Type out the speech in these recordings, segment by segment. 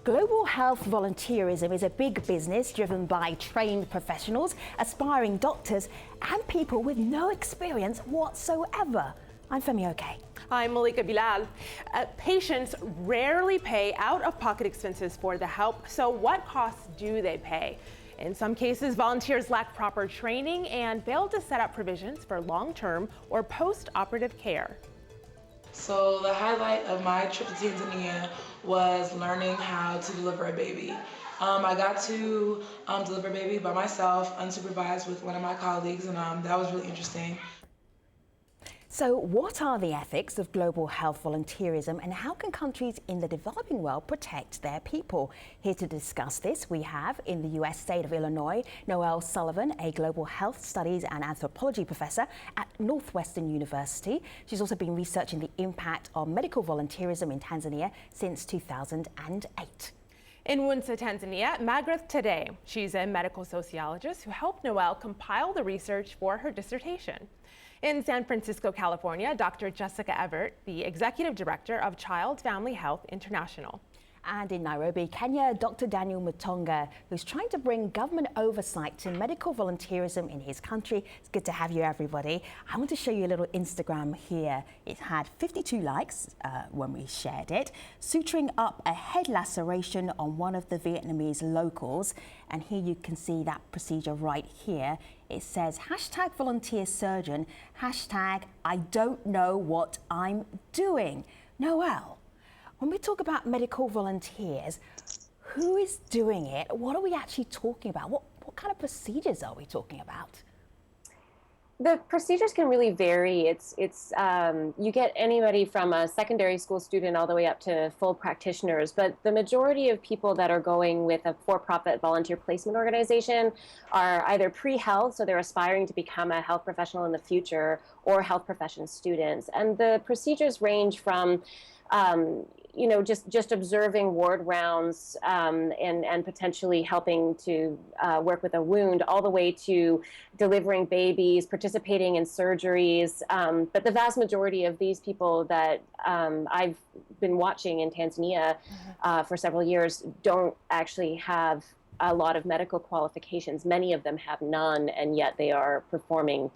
Global health volunteerism is a big business driven by trained professionals, aspiring doctors, and people with no experience whatsoever. I'm Femi Oke. I'm Malika Bilal. Patients rarely pay out-of-pocket expenses for the help, so what costs do they pay? In some cases, volunteers lack proper training and fail to set up provisions for long-term or post-operative care. So the highlight of my trip to Tanzania was learning how to deliver a baby. I got to deliver a baby by myself, unsupervised with one of my colleagues, and that was really interesting. So what are the ethics of global health volunteerism, and how can countries in the developing world protect their people? Here to discuss this, we have, in the US state of Illinois, Noelle Sullivan, a global health studies and anthropology professor at Northwestern University. She's also been researching the impact of medical volunteerism in Tanzania since 2008. In Wunsa, Tanzania, Margaret Tebow. She's a medical sociologist who helped Noelle compile the research for her dissertation. In San Francisco, California, Dr. Jessica Everett, the Executive Director of Child Family Health International. And in Nairobi, Kenya, Dr. Daniel Mutonga, who's trying to bring government oversight to medical volunteerism in his country. It's good to have you, everybody. I want to show you a little Instagram here. It had 52 likes when we shared it, suturing up a head laceration on one of the Vietnamese locals. And here you can see that procedure right here. It says hashtag volunteer surgeon, hashtag I don't know what I'm doing. Noelle, when we talk about medical volunteers, who is doing it? What are we actually talking about? What kind of procedures are we talking about? The procedures can really vary. You get anybody from a secondary school student all the way up to full practitioners, but the majority of people that are going with a for-profit volunteer placement organization are either pre-health, so they're aspiring to become a health professional in the future, or health profession students. And the procedures range from just observing ward rounds and potentially helping to work with a wound, all the way to delivering babies, participating in surgeries. But the vast majority of these people that I've been watching in Tanzania for several years don't actually have a lot of medical qualifications. Many of them have none, and yet they are performing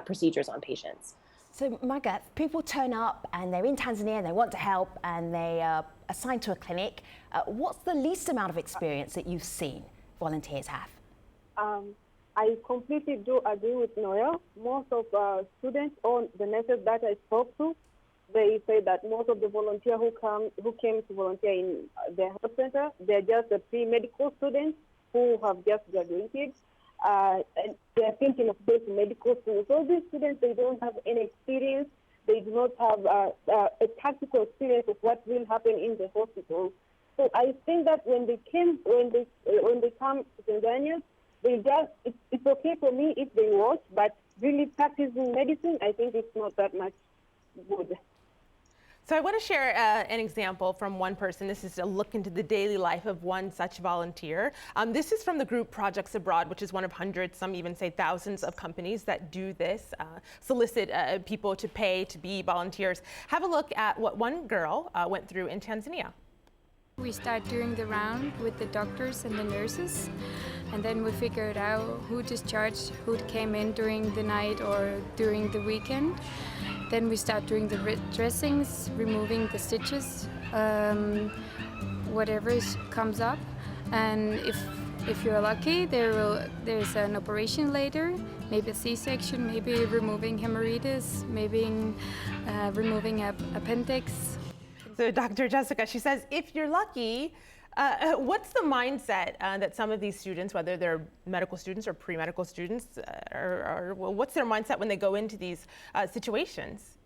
procedures on patients. So, Margaret, people turn up and they're in Tanzania and they want to help and they are assigned to a clinic. What's the least amount of experience that you've seen volunteers have? I completely do agree with Noelle. Most of students or the nurses that I spoke to, they say that most of the volunteers who came to volunteer in the health center, they're just the pre-medical students who have just graduated. And they're thinking of going to medical school. So these students, they don't have any experience. They do not have a practical experience of what will happen in the hospital. So I think that when they come to Tanzania, it's okay for me if they watch, but really practicing medicine, I think it's not that much good. So I want to share an example from one person. This is a look into the daily life of one such volunteer. This is from the group Projects Abroad, which is one of hundreds, some even say thousands of companies that do this, solicit people to pay to be volunteers. Have a look at what one girl went through in Tanzania. We start doing the round with the doctors and the nurses, and then we figured out who discharged, who came in during the night or during the weekend. Then we start doing the dressings, removing the stitches, whatever comes up. And if you're lucky, there's an operation later, maybe a C-section, maybe removing hemorrhoids, maybe removing an appendix. So Dr. Jessica, she says, if you're lucky, what's the mindset that some of these students, whether they're medical students or pre-medical students, what's their mindset when they go into these situations?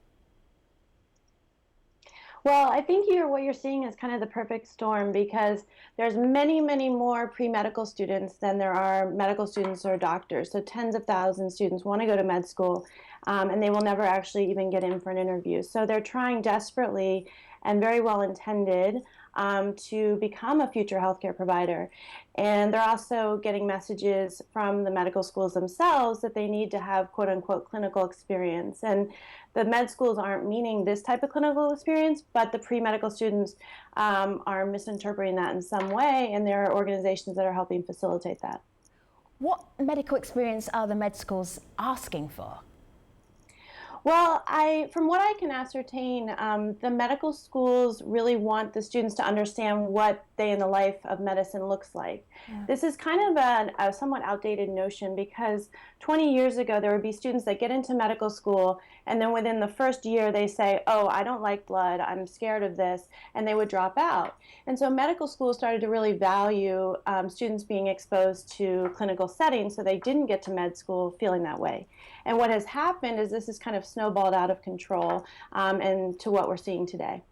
Well, I think what you're seeing is kind of the perfect storm, because there's many, many more pre-medical students than there are medical students or doctors. So tens of thousands of students want to go to med school, and they will never actually even get in for an interview. So they're trying desperately and very well intended to become a future healthcare provider. And they're also getting messages from the medical schools themselves that they need to have quote unquote clinical experience. And the med schools aren't meaning this type of clinical experience, but the pre-medical students are misinterpreting that in some way, and there are organizations that are helping facilitate that. What medical experience are the med schools asking for? Well, from what I can ascertain, the medical schools really want the students to understand what day in the life of medicine looks like. Yeah. This is kind of a somewhat outdated notion, because 20 years ago there would be students that get into medical school and then within the first year they say, oh, I don't like blood, I'm scared of this, and they would drop out. And so medical schools started to really value students being exposed to clinical settings, so they didn't get to med school feeling that way. And what has happened is this is kind of snowballed out of control and to what we're seeing today.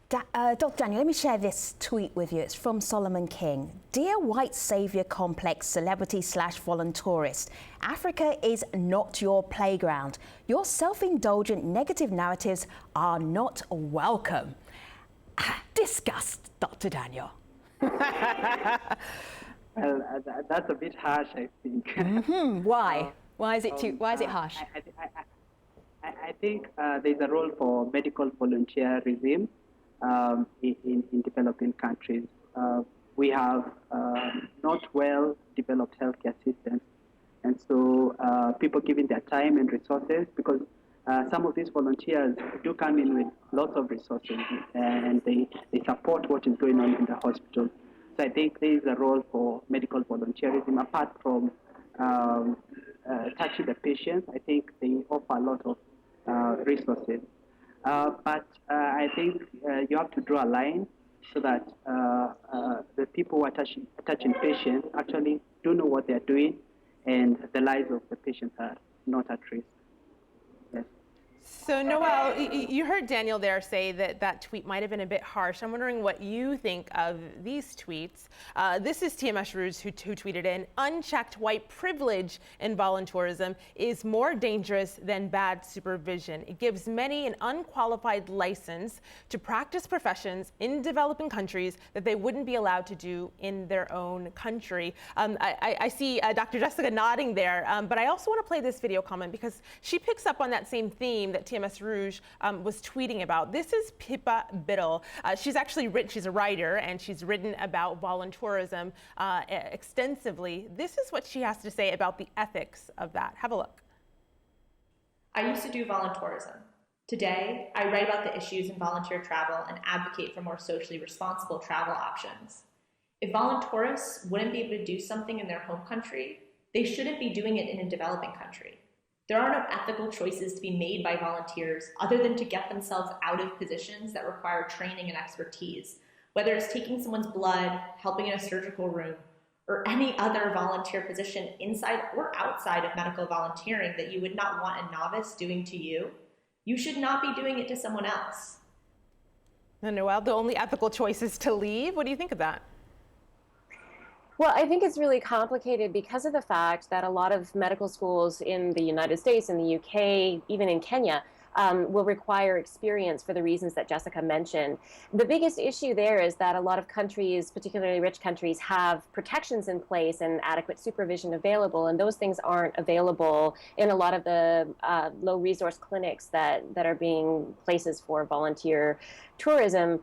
Dr. Daniel, let me share this tweet with you. It's from Solomon King. Dear white savior complex celebrity / volunteerist, Africa is not your playground. Your self-indulgent negative narratives are not welcome. Disgust, Dr. Daniel. Well, that's a bit harsh, I think. Why? Why is it harsh? I think there's a role for medical volunteerism in developing countries. We have not well developed healthcare systems, and so people giving their time and resources, because some of these volunteers do come in with lots of resources and they support what is going on in the hospital. So I think there is a role for medical volunteerism apart from touching the patients. I think they offer a lot of resources. But I think you have to draw a line so that the people who are touching patients actually do know what they're doing, and the lives of the patients are not at risk. Yes. So Noel, you heard Daniel there say that that tweet might have been a bit harsh. I'm wondering what you think of these tweets. This is TMS Rouge who tweeted in, unchecked white privilege in volunteerism is more dangerous than bad supervision. It gives many an unqualified license to practice professions in developing countries that they wouldn't be allowed to do in their own country. I see Dr. Jessica nodding there, but I also want to play this video comment because she picks up on that same theme that TMS Rouge was tweeting about. This is Pippa Biddle. She's actually written, she's a writer, and she's written about volunteerism extensively. This is what she has to say about the ethics of that. Have a look. I used to do volunteerism. Today, I write about the issues in volunteer travel and advocate for more socially responsible travel options. If volunteerists wouldn't be able to do something in their home country, they shouldn't be doing it in a developing country. There are no ethical choices to be made by volunteers other than to get themselves out of positions that require training and expertise, whether it's taking someone's blood, helping in a surgical room, or any other volunteer position inside or outside of medical volunteering that you would not want a novice doing to you. You should not be doing it to someone else. And Noel, the only ethical choice is to leave. What do you think of that? Well, I think it's really complicated because of the fact that a lot of medical schools in the United States, in the UK, even in Kenya, will require experience for the reasons that Jessica mentioned. The biggest issue there is that a lot of countries, particularly rich countries, have protections in place and adequate supervision available, and those things aren't available in a lot of the low-resource clinics that are being places for volunteer tourism.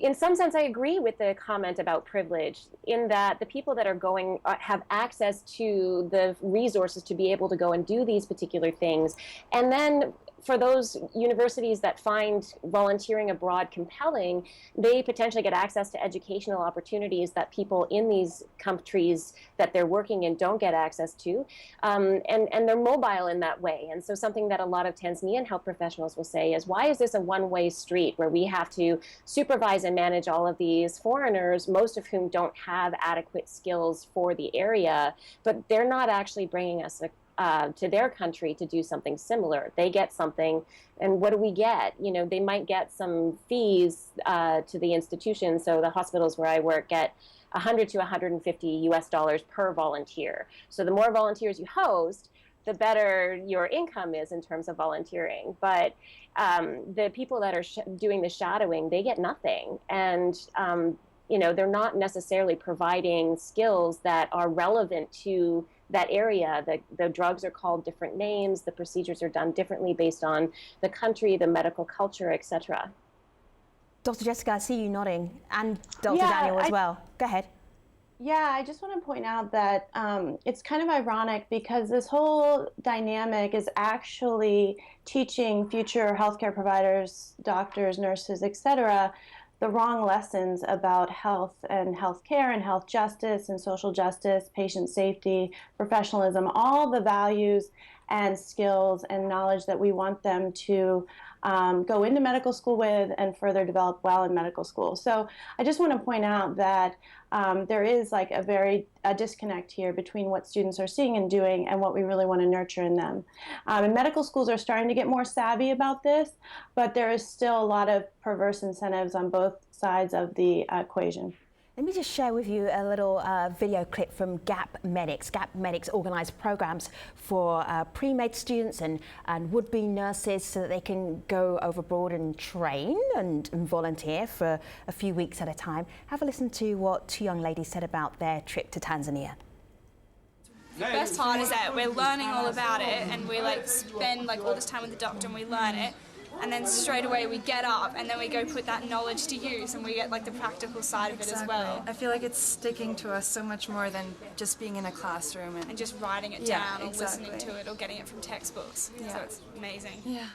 In some sense, I agree with the comment about privilege in that the people that are going have access to the resources to be able to go and do these particular things. And then for those universities that find volunteering abroad compelling, they potentially get access to educational opportunities that people in these countries that they're working in don't get access to. And they're mobile in that way. And so something that a lot of Tanzanian health professionals will say is, why is this a one-way street where we have to supervise and manage all of these foreigners, most of whom don't have adequate skills for the area, but they're not actually bringing us to their country to do something similar. They get something, and what do we get? You know, they might get some fees to the institution. So the hospitals where I work get $100 to $150 US per volunteer. So the more volunteers you host, the better your income is in terms of volunteering. But the people that are doing the shadowing, they get nothing. And you know, they're not necessarily providing skills that are relevant to that area. The drugs are called different names, the procedures are done differently based on the country, the medical culture, etc. Dr. Jessica, I see you nodding, and Dr. Daniel as well. Go ahead. Yeah, I just want to point out that it's kind of ironic because this whole dynamic is actually teaching future healthcare providers, doctors, nurses, etc., the wrong lessons about health and healthcare and health justice and social justice, patient safety, professionalism, all the values and skills and knowledge that we want them to go into medical school with and further develop well in medical school. So I just want to point out that there is like a disconnect here between what students are seeing and doing and what we really want to nurture in them. And medical schools are starting to get more savvy about this, but there is still a lot of perverse incentives on both sides of the equation. Let me just share with you a little video clip from GAP Medics. GAP Medics organise programs for pre-med students and would-be nurses so that they can go overboard and train and volunteer for a few weeks at a time. Have a listen to what two young ladies said about their trip to Tanzania. The best part is that we're learning all about it, and we like spend like all this time with the doctor and we learn it. And then straight away we get up and then we go put that knowledge to use and we get like the practical side of it as well. I feel like it's sticking to us so much more than just being in a classroom and just writing it down or listening to it or getting it from textbooks. So it's amazing. Yeah.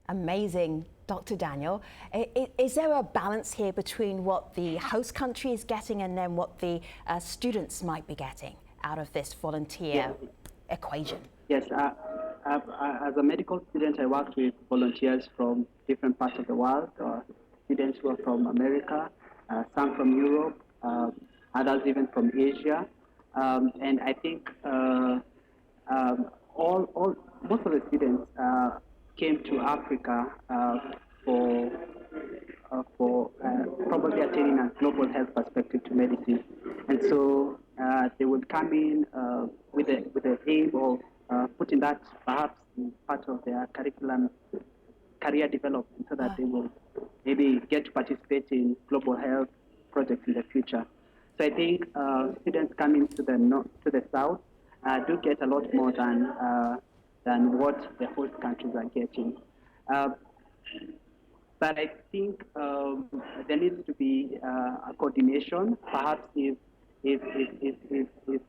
Amazing. Dr. Daniel, is there a balance here between what the host country is getting and then what the students might be getting out of this volunteer equation? Yes. As a medical student, I worked with volunteers from different parts of the world, students who are from America, some from Europe, others even from Asia. And I think most of the students came to Africa for probably attaining a global health perspective to medicine. And so they would come in with the aim of putting that perhaps in part of their curriculum, career development, so that they will maybe get to participate in global health projects in the future. So I think students coming to the south do get a lot more than what the host countries are getting. But I think there needs to be a coordination. Perhaps if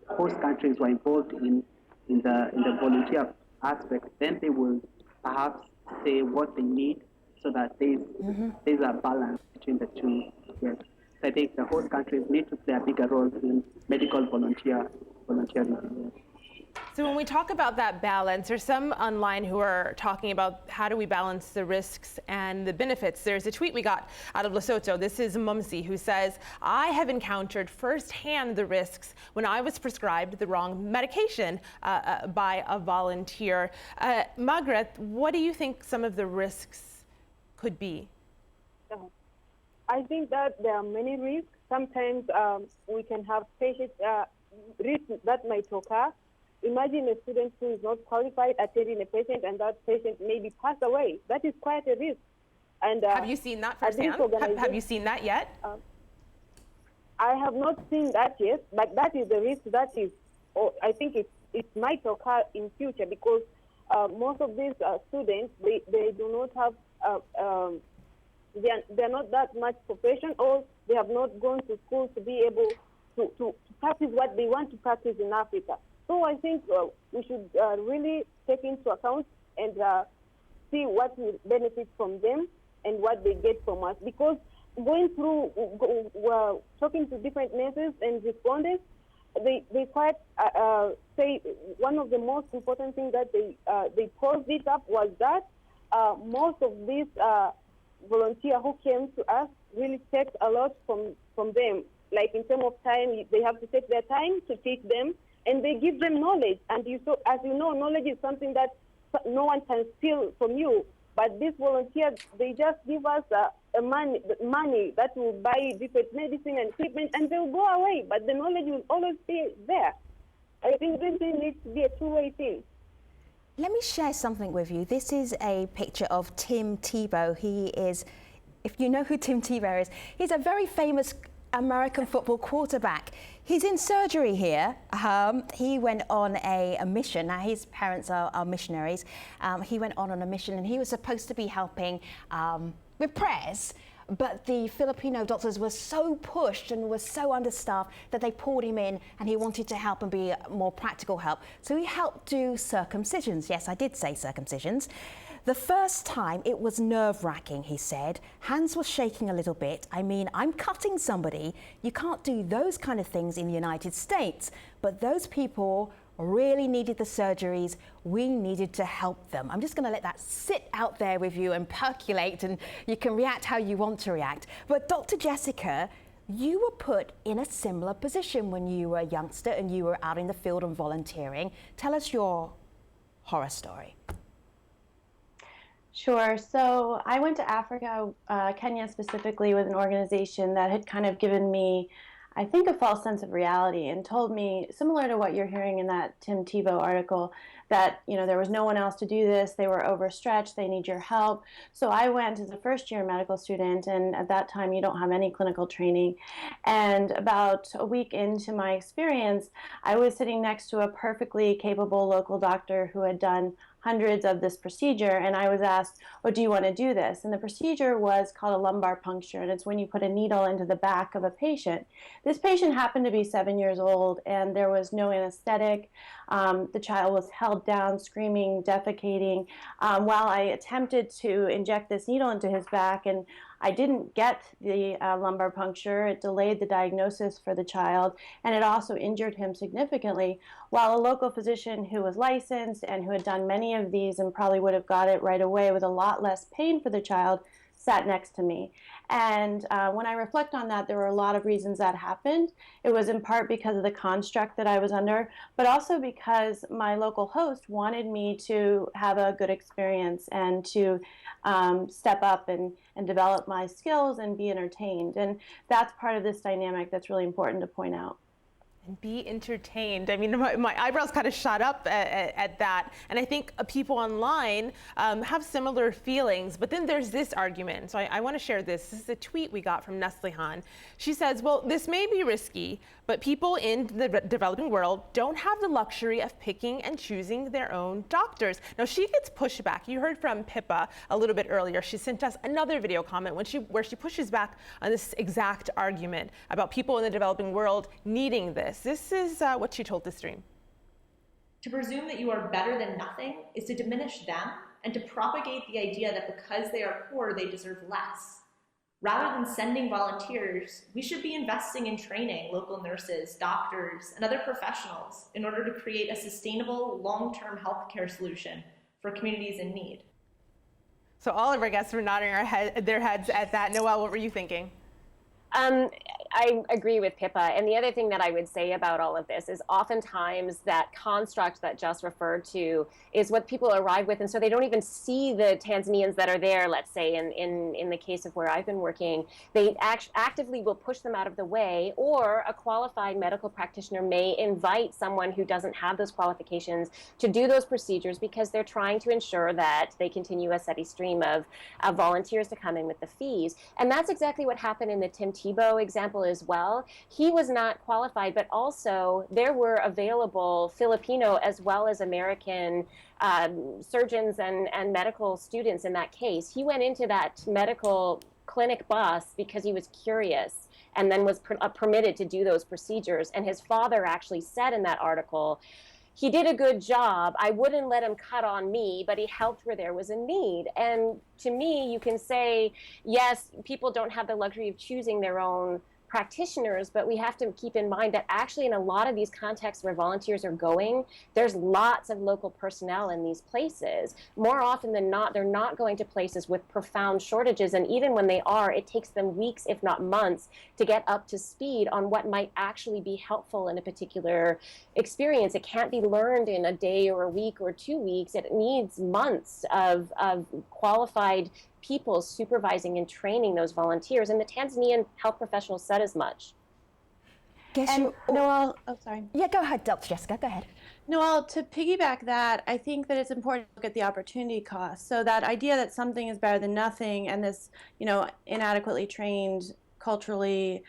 host countries were involved in the volunteer aspect, then they will perhaps say what they need so that there's a balance between the two. Yes. So I think the host countries need to play a bigger role in medical volunteerism. So when we talk about that balance, there's some online who are talking about how do we balance the risks and the benefits. There's a tweet we got out of Lesotho. This is Mumsi, who says, I have encountered firsthand the risks when I was prescribed the wrong medication by a volunteer. Margaret, what do you think some of the risks could be? I think that there are many risks. Sometimes we can have patient risks that might occur. Imagine a student who is not qualified attending a patient and that patient maybe pass away. That is quite a risk. And have you seen that firsthand? Have you seen that yet? I have not seen that yet, but that is the risk that is, I think it might occur in future because most of these students, they do not have, they're not that much profession, or they have not gone to school to be able to practice what they want to practice in Africa. So I think we should really take into account and see what will benefit from them and what they get from us. Because going through, talking to different nurses and respondents, they quite say one of the most important things that they posed it up was that most of these volunteers who came to us really take a lot from them. Like in terms of time, they have to take their time to teach them. And they give them knowledge. And as you know, knowledge is something that no one can steal from you. But these volunteers, they just give us money that will buy different medicine and equipment, and they'll go away. But the knowledge will always be there. I think this thing needs to be a two-way thing. Let me share something with you. This is a picture of Tim Tebow. He is, if you know who Tim Tebow is, he's a very famous American football quarterback. He's in surgery here. He went on a mission. Now, his parents are missionaries. He went on a mission and he was supposed to be helping with prayers. But the Filipino doctors were so pushed and were so understaffed that they pulled him in, and he wanted to help and be more practical help. So he helped do circumcisions. Yes, I did say circumcisions. The first time it was nerve-wracking, he said. Hands were shaking a little bit. I mean, I'm cutting somebody. You can't do those kind of things in the United States. But those people really needed the surgeries. We needed to help them. I'm just going to let that sit out there with you and percolate, and you can react how you want to react. But Dr. Jessica, you were put in a similar position when you were a youngster and you were out in the field and volunteering. Tell us your horror story. Sure. So I went to Africa, Kenya specifically, with an organization that had kind of given me, I think, a false sense of reality and told me, similar to what you're hearing in that Tim Tebow article, that, you know, there was no one else to do this, they were overstretched, they need your help. So I went as a first-year medical student, and at that time you don't have any clinical training. And about a week into my experience, I was sitting next to a perfectly capable local doctor who had done hundreds of this procedure, and I was asked, oh, do you want to do this? And the procedure was called a lumbar puncture, and it's when you put a needle into the back of a patient. This patient happened to be 7 years old, and there was no anesthetic. The child was held down, screaming, defecating, while I attempted to inject this needle into his back, and I didn't get the lumbar puncture. It delayed the diagnosis for the child, and it also injured him significantly, while a local physician who was licensed and who had done many of these and probably would have got it right away with a lot less pain for the child sat next to me. And when I reflect on that, there were a lot of reasons that happened. It was in part because of the construct that I was under, but also because my local host wanted me to have a good experience and to step up and develop my skills and be entertained. And that's part of this dynamic that's really important to point out. And be entertained. I mean, my eyebrows kind of shot up at that. And I think people online have similar feelings. But then there's this argument. So I want to share this. This is a tweet we got from Nestle Hanh. She says, well, this may be risky, but people in the developing world don't have the luxury of picking and choosing their own doctors. Now, she gets pushback. You heard from Pippa a little bit earlier. She sent us another video comment where she pushes back on this exact argument about people in the developing world needing this. This is what she told the stream. To presume that you are better than nothing is to diminish them and to propagate the idea that because they are poor, they deserve less. Rather than sending volunteers, we should be investing in training local nurses, doctors, and other professionals in order to create a sustainable, long-term healthcare solution for communities in need. So all of our guests were nodding their heads at that. Noelle, what were you thinking? I agree with Pippa. And the other thing that I would say about all of this is oftentimes that construct that Jess referred to is what people arrive with. And so they don't even see the Tanzanians that are there, let's say, in the case of where I've been working. They actively will push them out of the way, or a qualified medical practitioner may invite someone who doesn't have those qualifications to do those procedures because they're trying to ensure that they continue a steady stream of volunteers to come in with the fees. And that's exactly what happened in the Tim Tebow example as well. He was not qualified, but also there were available Filipino as well as American surgeons and medical students in that case. He went into that medical clinic bus because he was curious and then was permitted to do those procedures. And his father actually said in that article, he did a good job. I wouldn't let him cut on me, but he helped where there was a need. And to me, you can say, yes, people don't have the luxury of choosing their own practitioners, but we have to keep in mind that actually in a lot of these contexts where volunteers are going, there's lots of local personnel in these places. More often than not, they're not going to places with profound shortages, and even when they are, it takes them weeks, if not months, to get up to speed on what might actually be helpful in a particular experience. It can't be learned in a day or a week or 2 weeks. It needs months of qualified people supervising and training those volunteers, and the Tanzanian health professionals said as much. Noelle, oh, sorry. Yeah, go ahead, Dr. Jessica, go ahead. Noelle, to piggyback that, I think that it's important to look at the opportunity cost. So that idea that something is better than nothing and this, inadequately trained, culturally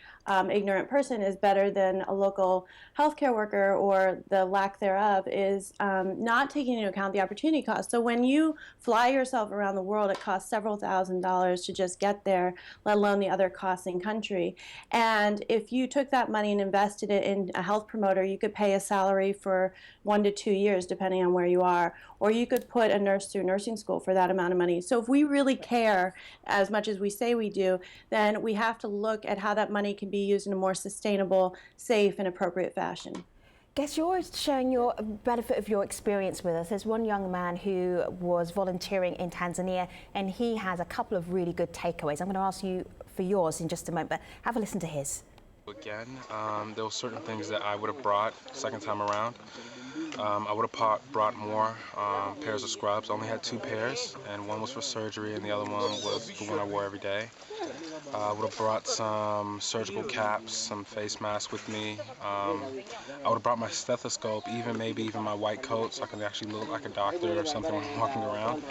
ignorant person is better than a local healthcare worker or the lack thereof is not taking into account the opportunity cost. So when you fly yourself around the world, it costs several $1,000s to just get there, let alone the other costs in country. And if you took that money and invested it in a health promoter, you could pay a salary for 1 to 2 years, depending on where you are, or you could put a nurse through nursing school for that amount of money. So if we really care as much as we say we do, then we have to look at how that money can be used in a more sustainable, safe, and appropriate fashion. Guess you're sharing your benefit of your experience with us. There's one young man who was volunteering in Tanzania, and he has a couple of really good takeaways. I'm going to ask you for yours in just a moment, but have a listen to his. Again, there were certain things that I would have brought second time around. I would have brought more pairs of scrubs. I only had 2 pairs, and one was for surgery and the other one was the one I wore every day. I would have brought some surgical caps, some face masks with me. I would have brought my stethoscope, maybe even my white coat, so I could actually look like a doctor or something when I'm walking around.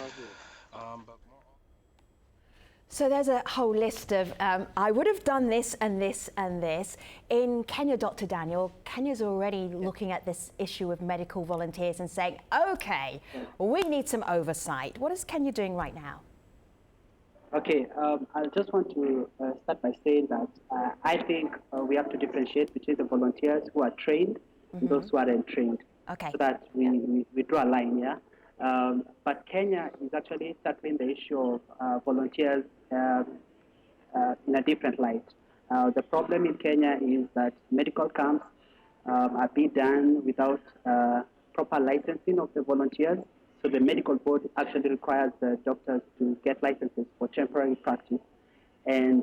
So there's a whole list of, I would have done this and this and this. In Kenya, Dr. Daniel, Kenya's already looking at this issue of medical volunteers and saying, okay, we need some oversight. What is Kenya doing right now? Okay, I just want to start by saying that I think we have to differentiate between the volunteers who are trained and those who aren't trained. Okay. So that we draw a line, yeah? But Kenya is actually tackling the issue of volunteers in a different light. The problem in Kenya is that medical camps are being done without proper licensing of the volunteers. So the medical board actually requires the doctors to get licenses for temporary practice. And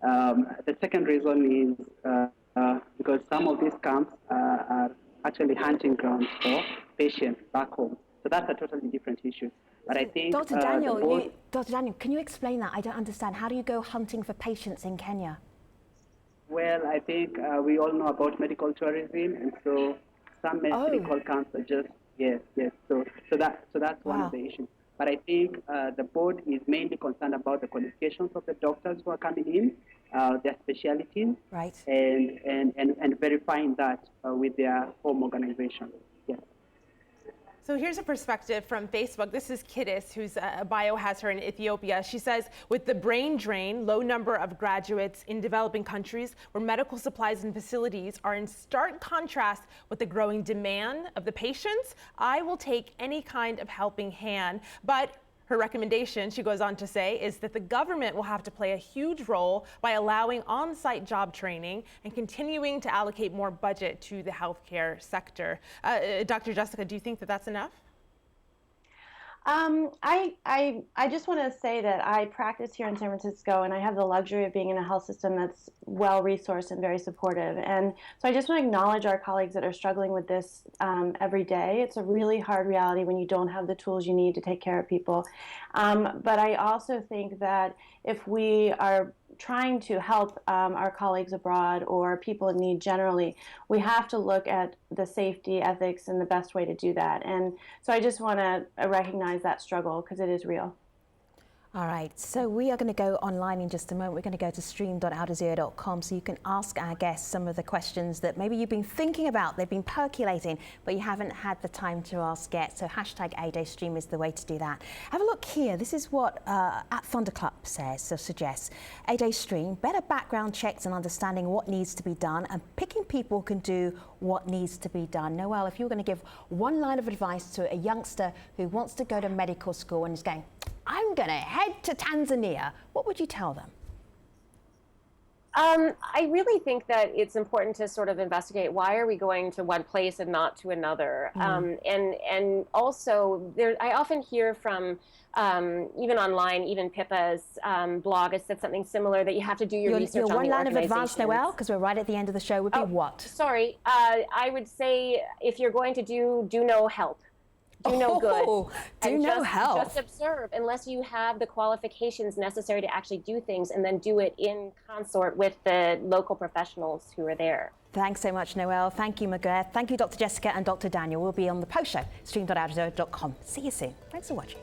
the second reason is because some of these camps are actually hunting grounds for patients back home. So that's a totally different issue. But I think Dr. Daniel, Dr. Daniel, can you explain that? I don't understand. How do you go hunting for patients in Kenya? Well, I think we all know about medical tourism, and so some medical camps are just yes. So that's one of the issues. But I think the board is mainly concerned about the qualifications of the doctors who are coming in, their specialties, right, and verifying that with their home organization. Yes. So here's a perspective from Facebook. This is Kiddis, whose bio has her in Ethiopia. She says, with the brain drain, low number of graduates in developing countries where medical supplies and facilities are in stark contrast with the growing demand of the patients, I will take any kind of helping hand. But her recommendation, she goes on to say, is that the government will have to play a huge role by allowing on-site job training and continuing to allocate more budget to the healthcare sector. Dr. Jessica, do you think that that's enough? I just want to say that I practice here in San Francisco, and I have the luxury of being in a health system that's well-resourced and very supportive. And so I just want to acknowledge our colleagues that are struggling with this every day. It's a really hard reality when you don't have the tools you need to take care of people. But I also think that if we are trying to help our colleagues abroad or people in need generally, we have to look at the safety, ethics, and the best way to do that. And so I just want to recognize that struggle because it is real. All right, so we are going to go online in just a moment. We're going to go to stream.aljazeera.com so you can ask our guests some of the questions that maybe you've been thinking about, they've been percolating, but you haven't had the time to ask yet. So hashtag #ADayStream is the way to do that. Have a look here. This is what at Thunderclub says, or suggests. #ADayStream, better background checks and understanding what needs to be done, and picking people who can do what needs to be done. Noelle, if you were going to give one line of advice to a youngster who wants to go to medical school and is going, I'm going to head to Tanzania, what would you tell them? I really think that it's important to sort of investigate why are we going to one place and not to another. And also, I often hear from, even online, even Pippa's blog has said something similar, that you have to do your research on the one line of advice, organizations. Noelle, because we're right at the end of the show, would be what? Sorry, I would say if you're going to do no help. do no good. Do and no help. Just observe, unless you have the qualifications necessary to actually do things, and then do it in consort with the local professionals who are there. Thanks so much, Noelle. Thank you, McGuire. Thank you, Dr. Jessica and Dr. Daniel. We'll be on the post show, stream.aljazeera.com. See you soon. Thanks for watching.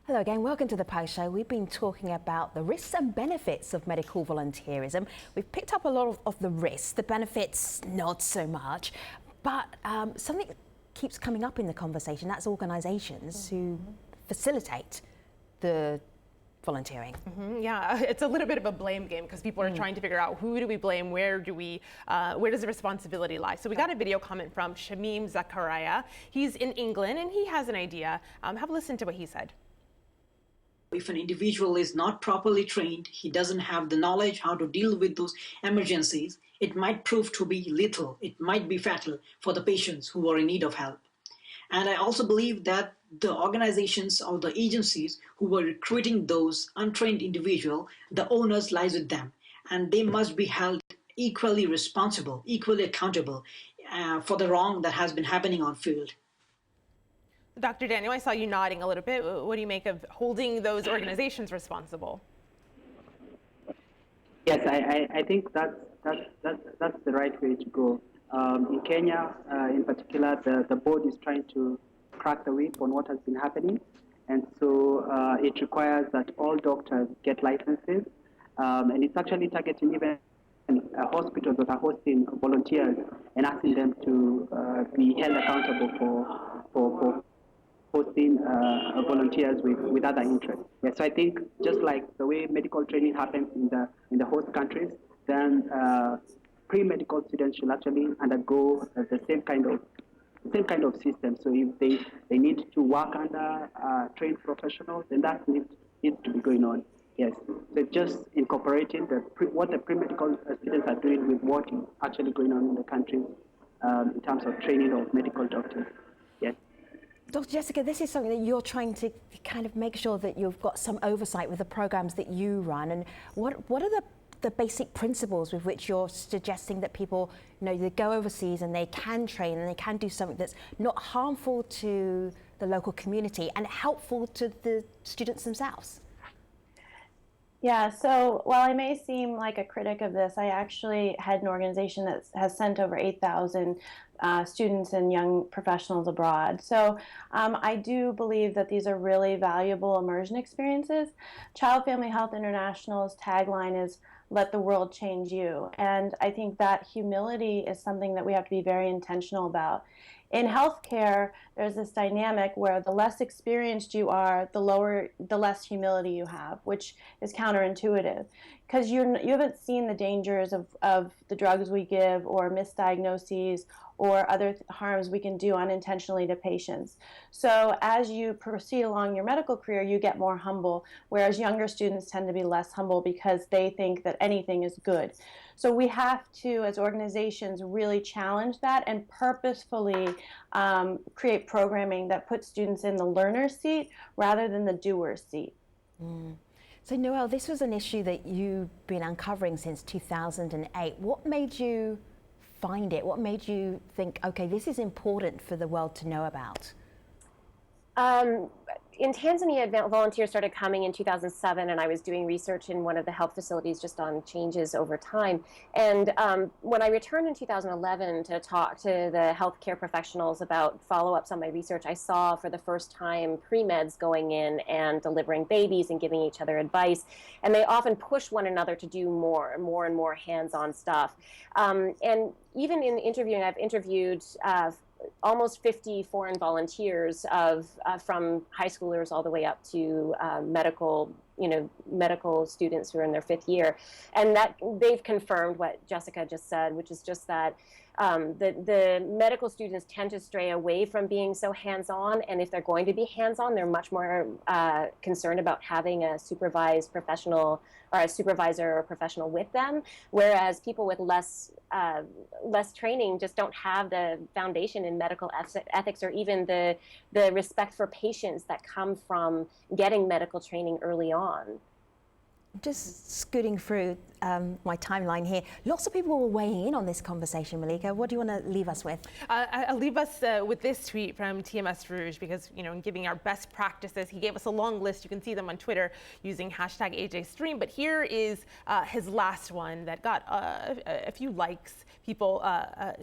Hello again, welcome to the Post Show. We've been talking about the risks and benefits of medical volunteerism. We've picked up a lot of the risks, the benefits not so much, but something keeps coming up in the conversation, that's organisations who facilitate the volunteering. Yeah, it's a little bit of a blame game because people are trying to figure out who do we blame, where does the responsibility lie? So we got a video comment from Shamim Zakaria. He's in England and he has an idea. Have a listen to what he said. If an individual is not properly trained, he doesn't have the knowledge how to deal with those emergencies, it might prove to be lethal. It might be fatal for the patients who are in need of help. And I also believe that the organizations or the agencies who are recruiting those untrained individuals, the onus lies with them. And they must be held equally responsible, equally accountable for the wrong that has been happening on field. Dr. Daniel, I saw you nodding a little bit. What do you make of holding those organizations responsible? Yes, I think that's the right way to go. In Kenya, in particular, the board is trying to crack the whip on what has been happening, and so it requires that all doctors get licenses, and it's actually targeting even hospitals that are hosting volunteers and asking them to be held accountable for hosting volunteers with other interests. Yes, so I think just like the way medical training happens in the host countries, then pre-medical students should actually undergo the same kind of system. So if they need to work under trained professionals, then that needs to be going on. Yes, so just incorporating what the pre-medical students are doing with what is actually going on in the country in terms of training of medical doctors. Yes. Dr. Jessica, this is something that you're trying to kind of make sure that you've got some oversight with the programs that you run. And what are the basic principles with which you're suggesting that people, they go overseas and they can train and they can do something that's not harmful to the local community and helpful to the students themselves? Yeah, so while I may seem like a critic of this, I actually had an organization that has sent over 8,000 students and young professionals abroad. So I do believe that these are really valuable immersion experiences. Child Family Health International's tagline is, "Let the world change you." And I think that humility is something that we have to be very intentional about. In healthcare, there's this dynamic where the less experienced you are, the less humility you have, which is counterintuitive, because you haven't seen the dangers of the drugs we give or misdiagnoses or other harms we can do unintentionally to patients. So as you proceed along your medical career, you get more humble, whereas younger students tend to be less humble because they think that anything is good. So we have to, as organizations, really challenge that and purposefully create programming that puts students in the learner's seat rather than the doer's seat. So Noelle, this was an issue that you've been uncovering since 2008. What made you find it? What made you think, okay, this is important for the world to know about? In Tanzania, volunteers started coming in 2007, and I was doing research in one of the health facilities just on changes over time. And when I returned in 2011 to talk to the healthcare professionals about follow-ups on my research, I saw for the first time pre-meds going in and delivering babies and giving each other advice. And they often push one another to do more and more hands-on stuff. And even in interviewing, I've interviewed almost 50 foreign volunteers from high schoolers all the way up to medical students who are in their 5th year, and that they've confirmed what Jessica just said, which is just that the medical students tend to stray away from being so hands-on, and if they're going to be hands-on, they're much more concerned about having a supervised professional or a supervisor or professional with them, whereas people with less training just don't have the foundation in medical ethics or even the respect for patients that come from getting medical training early on. Just scooting through my timeline here, lots of people were weighing in on this conversation. Malika, what do you want to leave us with? I'll leave us with this tweet from TMS Rouge, because in giving our best practices, he gave us a long list. You can see them on Twitter using #AJStream. But here is his last one that got a few likes. People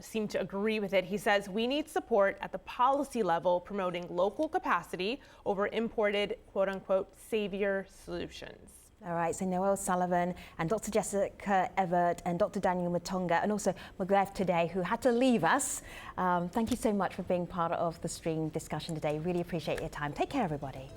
seem to agree with it. He says, "We need support at the policy level promoting local capacity over imported, quote unquote, savior solutions." All right, so Noel Sullivan and Dr. Jessica Everett and Dr. Daniel Mutonga and also Maglev today, who had to leave us. Thank you so much for being part of the stream discussion today. Really appreciate your time. Take care, everybody.